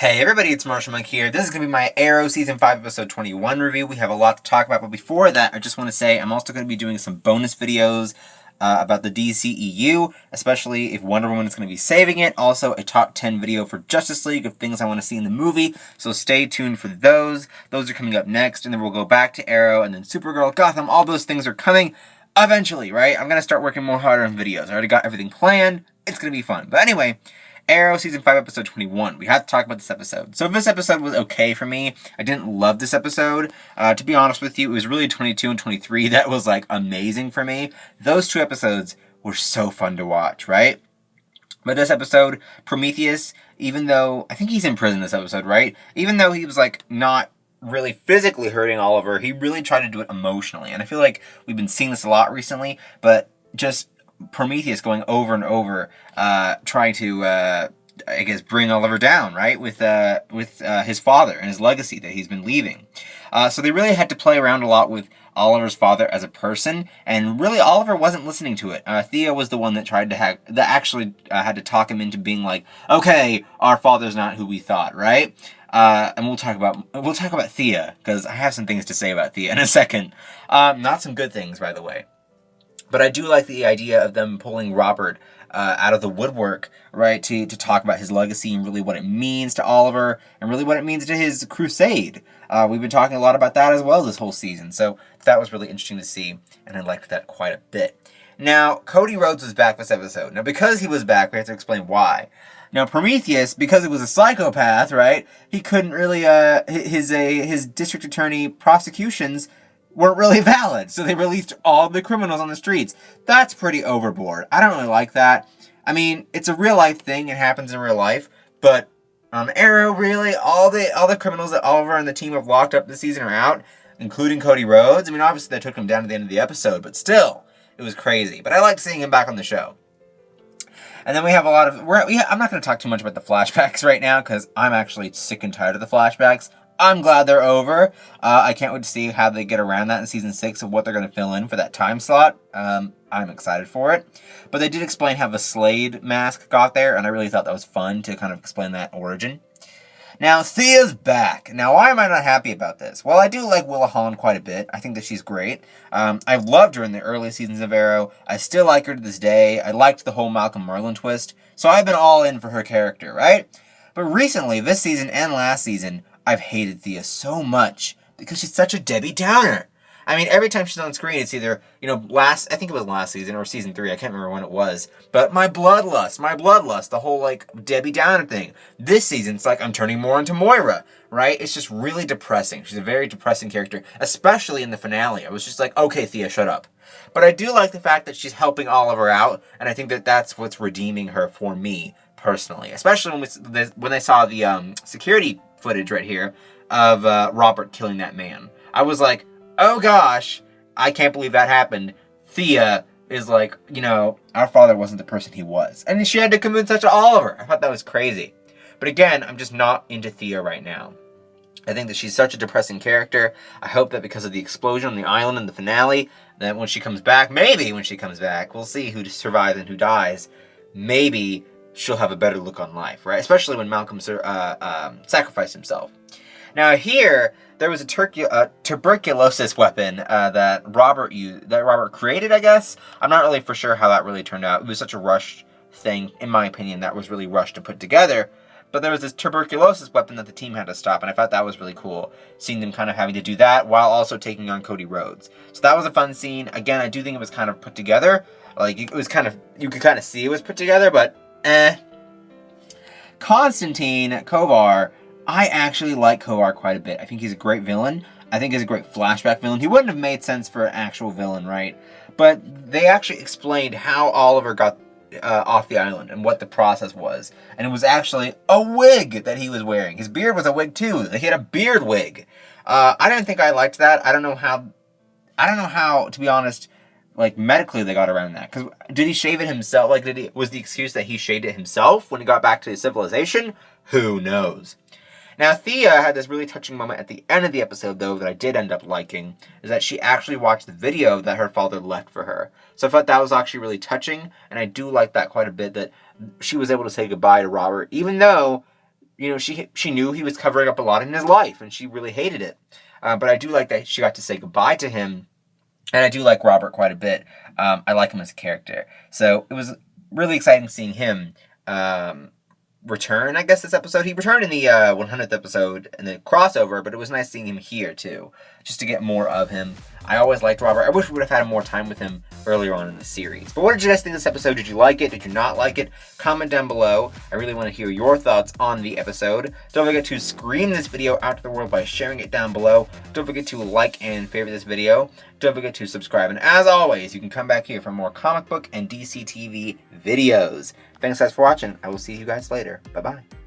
Hey everybody, it's Marshall Monk here. This is going to be my Arrow Season 5 Episode 21 review. We have a lot to talk about, but before that, I just want to say I'm also going to be doing some bonus videos about the DCEU, especially if Wonder Woman is going to be saving it. Also, a top 10 video for Justice League of things I want to see in the movie, so stay tuned for those. Those are coming up next, and then we'll go back to Arrow, and then Supergirl, Gotham, all those things are coming eventually, right? I'm going to start working more harder on videos. I already got everything planned. It's going to be fun. But anyway, Arrow Season 5 Episode 21. We have to talk about this episode. So this episode was okay for me. I didn't love this episode. To be honest with you, it was really 22 and 23 that was like amazing for me. Those two episodes were so fun to watch, right? But this episode, Prometheus, even though, I think he's in prison this episode, right? Even though he was like not really physically hurting Oliver, he really tried to do it emotionally. And I feel like we've been seeing this a lot recently, but just Prometheus going over and over, trying to, I guess, bring Oliver down, right? With his father and his legacy that he's been leaving. So they really had to play around a lot with Oliver's father as a person, and really Oliver wasn't listening to it. Thea was the one that tried to had to talk him into being like, okay, our father's not who we thought, right? And we'll talk about Thea, because I have some things to say about Thea in a second. Not some good things, by the way. But I do like the idea of them pulling Robert out of the woodwork, right, to talk about his legacy and really what it means to Oliver and really what it means to his crusade. We've been talking a lot about that as well this whole season, so that was really interesting to see, and I liked that quite a bit. Now, Cody Rhodes was back this episode. Now, because he was back, we have to explain why. Now, Prometheus, because he was a psychopath, right, he couldn't really, his district attorney prosecutions weren't really valid, so they released all the criminals on the streets. That's pretty overboard. I don't really like that. I mean, it's a real life thing, it happens in real life, but on Arrow, really, all the criminals that Oliver and the team have locked up this season are out, including Cody Rhodes. I mean, obviously they took him down at the end of the episode, but still, it was crazy. But I liked seeing him back on the show. And then we have a lot of... I'm not going to talk too much about the flashbacks right now, because I'm actually sick and tired of the flashbacks. I'm glad they're over. I can't wait to see how they get around that in Season 6 of what they're going to fill in for that time slot. I'm excited for it. But they did explain how the Slade mask got there, and I really thought that was fun to kind of explain that origin. Now, Thea's back. Now, why am I not happy about this? Well, I do like Willa Holland quite a bit. I think that she's great. I've loved her in the early seasons of Arrow. I still like her to this day. I liked the whole Malcolm Merlyn twist. So I've been all in for her character, right? But recently, this season and last season, I've hated Thea so much because she's such a Debbie Downer. I mean, every time she's on screen, it's either, I think it was last season or Season 3, I can't remember when it was, but my bloodlust, the whole, Debbie Downer thing. This season, it's like I'm turning more into Moira, right? It's just really depressing. She's a very depressing character, especially in the finale. I was just like, okay, Thea, shut up. But I do like the fact that she's helping Oliver out, and I think that that's what's redeeming her for me, personally. Especially when they saw the security footage right here of Robert killing that man. I was like, oh gosh, I can't believe that happened. Thea is like, our father wasn't the person he was. And she had to convince that to Oliver. I thought that was crazy. But again, I'm just not into Thea right now. I think that she's such a depressing character. I hope that because of the explosion on the island in the finale, that when she comes back, maybe when she comes back, we'll see who survives and who dies. Maybe she'll have a better look on life, right? Especially when Malcolm sacrificed himself. Now here, there was a tuberculosis weapon that Robert created, I guess. I'm not really for sure how that really turned out. It was such a rushed thing, in my opinion, that was really rushed to put together. But there was this tuberculosis weapon that the team had to stop, and I thought that was really cool, seeing them kind of having to do that while also taking on Cody Rhodes. So that was a fun scene. Again, I do think it was kind of put together. It was kind of, you could kind of see it was put together, but Konstantin Kovar, I actually like Kovar quite a bit. I think he's a great villain. I think he's a great flashback villain. He wouldn't have made sense for an actual villain, right? But they actually explained how Oliver got off the island and what the process was. And it was actually a wig that he was wearing. His beard was a wig too. He had a beard wig. I didn't think I liked that. I don't know how, to be honest, medically they got around that. Because did he shave it himself? Was the excuse that he shaved it himself when he got back to his civilization? Who knows? Now, Thea had this really touching moment at the end of the episode, though, that I did end up liking, is that she actually watched the video that her father left for her. So I thought that was actually really touching, and I do like that quite a bit, that she was able to say goodbye to Robert, even though you know, she knew he was covering up a lot in his life, and she really hated it. But I do like that she got to say goodbye to him, and I do like Robert quite a bit. I like him as a character. So it was really exciting seeing him return, I guess, this episode. He returned in the 100th episode in the crossover, but it was nice seeing him here, too, just to get more of him. I always liked Robert. I wish we would have had more time with him earlier on in the series. But what did you guys think of this episode? Did you like it? Did you not like it? Comment down below. I really want to hear your thoughts on the episode. Don't forget to scream this video out to the world by sharing it down below. Don't forget to like and favorite this video. Don't forget to subscribe. And as always, you can come back here for more comic book and DC TV videos. Thanks guys for watching. I will see you guys later. Bye-bye.